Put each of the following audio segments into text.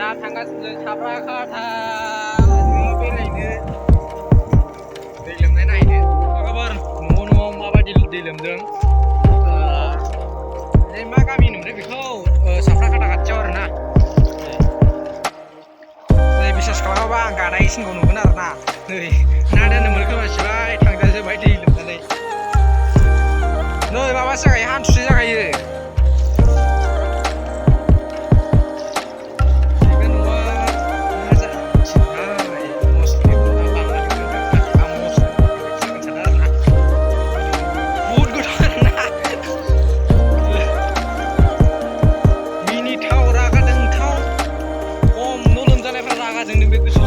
दा थांगासिनो shapara katha बेरायनो दै लोमनाय नायनो खबर न'आव माबायदि दै लोमदों मा गामि होनोमोनलाय बेखौ shapara katha खाथियाव आरोना नै बिसास खालामाबा आं गानाय सिनखौ नुगोन आरोना नै ना दोननो मोनखोमासिबाय थांजाजोब्बाय दै लोमनानै नै माबासो जाखायो हान्थुसे जाखायो जोंनो बे गोसो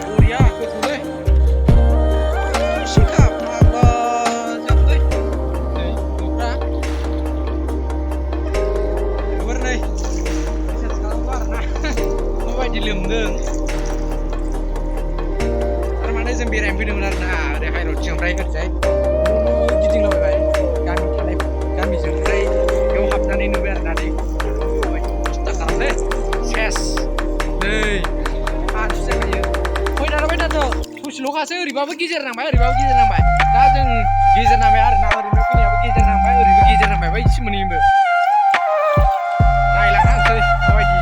बरिया गोथौलै सिखा फाग्ला जाबाय नै न'फ्रा खबर नै बिसास खालामबा आरोना माबायदि लोमदों थारमाने जों बेरायनो फैदोंमोन आरोना ओरै हाइरडथिं ओमफ्राय ओरैजाय गिदिंलाबायबाय गामि थानाय गामिजों ओमफ्राय बेयाव हाबनानै नुबाय आरोना दै सेस नै हान्थुसे जाखायो फैदारबाय थाथ' ससेल'खासो ओरैबाबो गेजेर नांबाय ओरैबाबो गेजेर नांबाय दा जों गेजेर नांबाय आरोना ओरैनो फैनायाबो गेजेर नांबाय ओरैबो गेजेर नांबाय बायदिसो मोनहैयोबो नायलांखानोसै माबायदि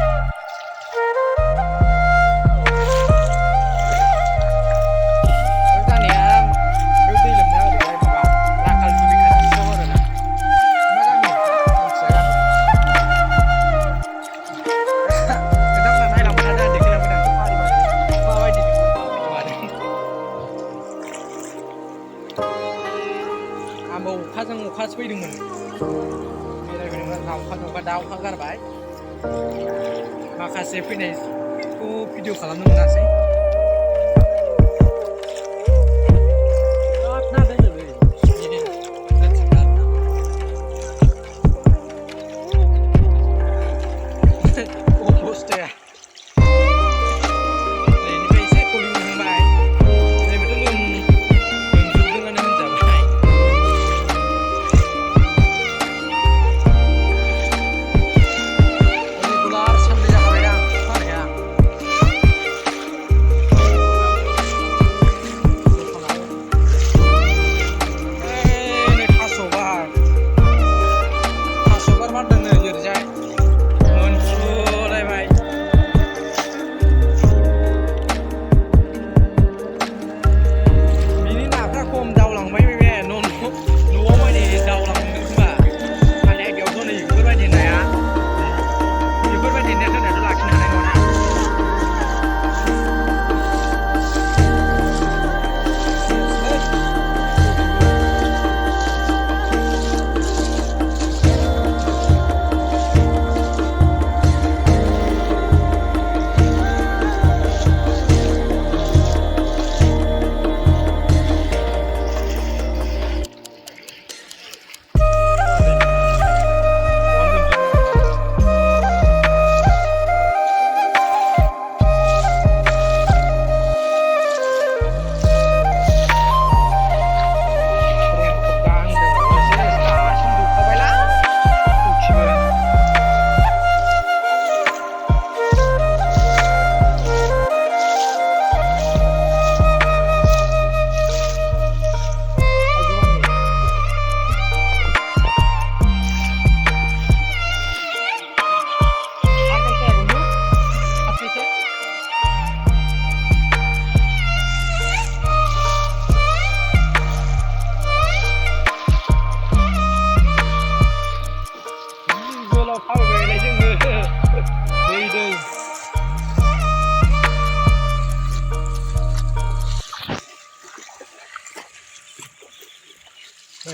जानाया बे दै लोमनाया ओरैहाय माबा राखाल दुबि खाथियाव आरोना मा गामि मिथिया आंबो अखासो फैदोंमोन बेरायफैदोंमोन आरोना अखा दा अखा गारबाय माखासे फैनायखौ भिडिअ खालामनो मोनासै अबस्थाया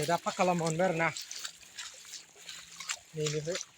दा पाक्का लामा मोनबाय आरोना नैनिफ्राय